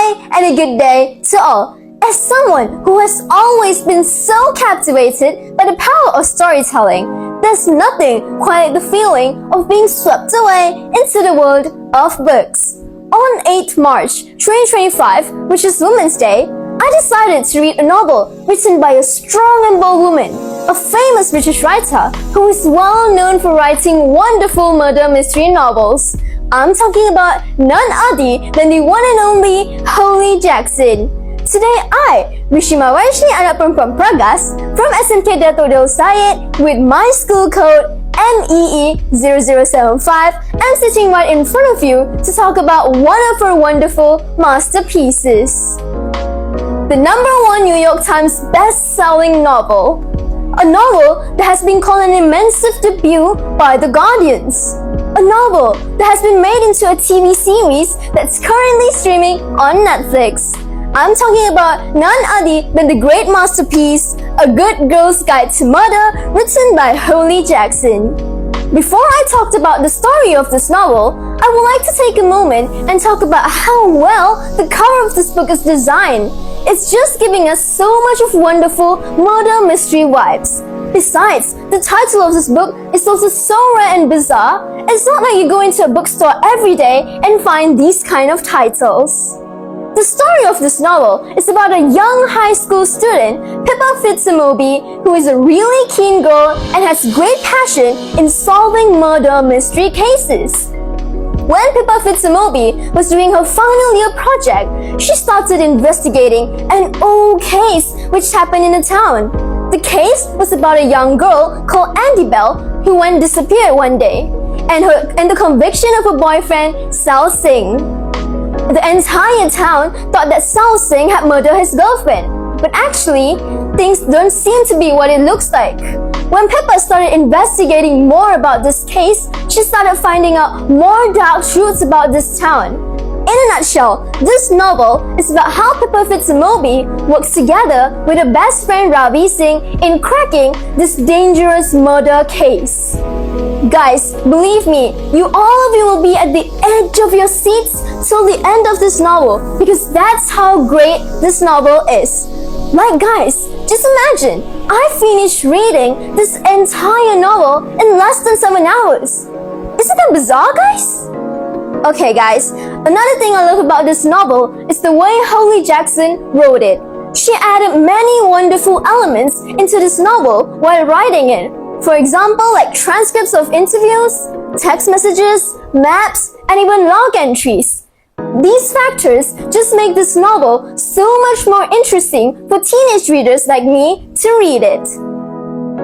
Hi and a good day to all. As someone who has always been so captivated by the power of storytelling, there's nothing quite like the feeling of being swept away into the world of books. On 8th March 2025, which is Women's Day, I decided to read a novel written by a strong and bold woman, a famous British writer who is well known for writing wonderful murder mystery novels. I'm talking about none other than the one and only Holly Jackson. Today I, RISHIMAVAARSHINI anak perempuan PRAGAS from SMK DATO with my school code MEE0075, I'm sitting right in front of you to talk about one of her wonderful masterpieces. The #1 New York Times best-selling novel. A novel that has been called an immense debut by The Guardians. A novel that has been made into a TV series that's currently streaming on Netflix. I'm talking about none other than the great masterpiece, A Good Girl's Guide to Murder, written by Holly Jackson. Before I talked about the story of this novel, I would like to take a moment and talk about how well the cover of this book is designed. It's just giving us so much of wonderful murder mystery vibes. Besides, the title of this book is also so rare and bizarre. It's not like you go into a bookstore every day and find these kind of titles. The story of this novel is about a young high school student, Pippa Fitzsimmons, who is a really keen girl and has great passion in solving murder mystery cases. When Pippa Fitzsimmons was doing her final year project, she started investigating an old case which happened in the town. The case was about a young girl called Andy Bell who went disappeared one day, and the conviction of her boyfriend, Sal Singh. The entire town thought that Sal Singh had murdered his girlfriend, but actually, things don't seem to be what it looks like. When Pippa started investigating more about this case, she started finding out more dark truths about this town. In a nutshell, this novel is about how Pippa Fitzsimmons works together with her best friend Ravi Singh in cracking this dangerous murder case. Guys, believe me, all of you will be at the edge of your seats till the end of this novel because that's how great this novel is. Like guys, just imagine, I finished reading this entire novel in less than 7 hours. Isn't that bizarre, guys? Okay guys, another thing I love about this novel is the way Holly Jackson wrote it. She added many wonderful elements into this novel while writing it. For example, like transcripts of interviews, text messages, maps, and even log entries. These factors just make this novel so much more interesting for teenage readers like me to read it.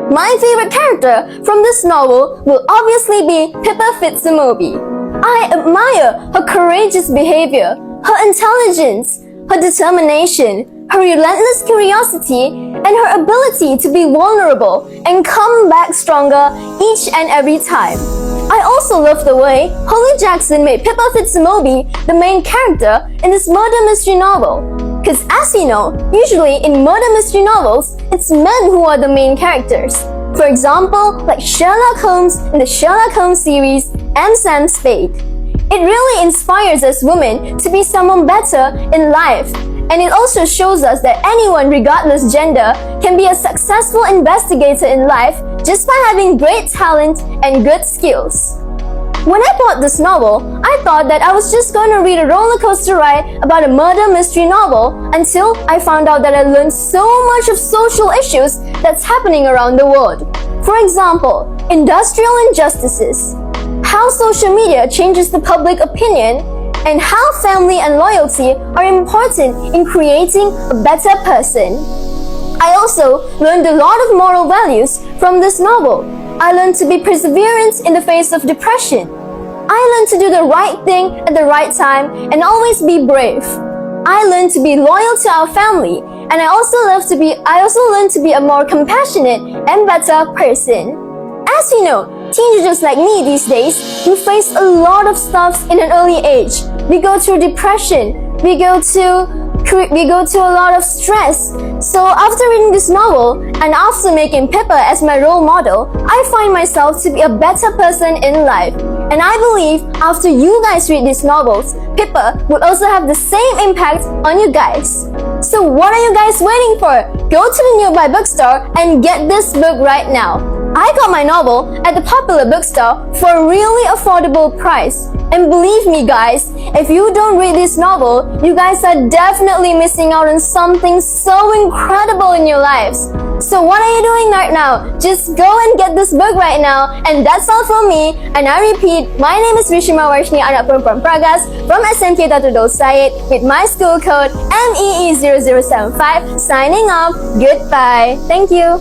My favorite character from this novel will obviously be Pippa Fitzsimmons. I admire her courageous behavior, her intelligence, her determination, her relentless curiosity, and her ability to be vulnerable and come back stronger each and every time. I also love the way Holly Jackson made Pippa Fitzsimmons the main character in this murder mystery novel. Because as you know, usually in murder mystery novels, it's men who are the main characters. For example, like Sherlock Holmes in the Sherlock Holmes series and Sam Spade. It really inspires us women to be someone better in life. And it also shows us that anyone, regardless gender, can be a successful investigator in life just by having great talent and good skills. When I bought this novel, I thought that I was just going to read a roller coaster ride about a murder mystery novel until I found out that I learned so much of social issues that's happening around the world. For example, industrial injustices, how social media changes the public opinion, and how family and loyalty are important in creating a better person. I also learned a lot of moral values from this novel. I learned to be perseverant in the face of depression. I learned to do the right thing at the right time and always be brave. I learned to be loyal to our family, and I also learned to be a more compassionate and better person. As you know, teenagers like me these days, we face a lot of stuff in an early age. We go through depression, we go through a lot of stress. So after reading this novel, and after making Pippa as my role model, I find myself to be a better person in life. And I believe after you guys read these novels, Pippa would also have the same impact on you guys. So what are you guys waiting for? Go to the nearby bookstore and get this book right now. I got my novel at the popular bookstore for a really affordable price. And believe me guys, if you don't read this novel, you guys are definitely missing out on something so incredible in your lives. So what are you doing right now? Just go and get this book right now. And that's all from me. And I repeat, my name is RISHIMAVAARSHINI, anak perempuan PRAGAS from SMK Dato Said with my school code MEE0075. Signing off. Goodbye. Thank you.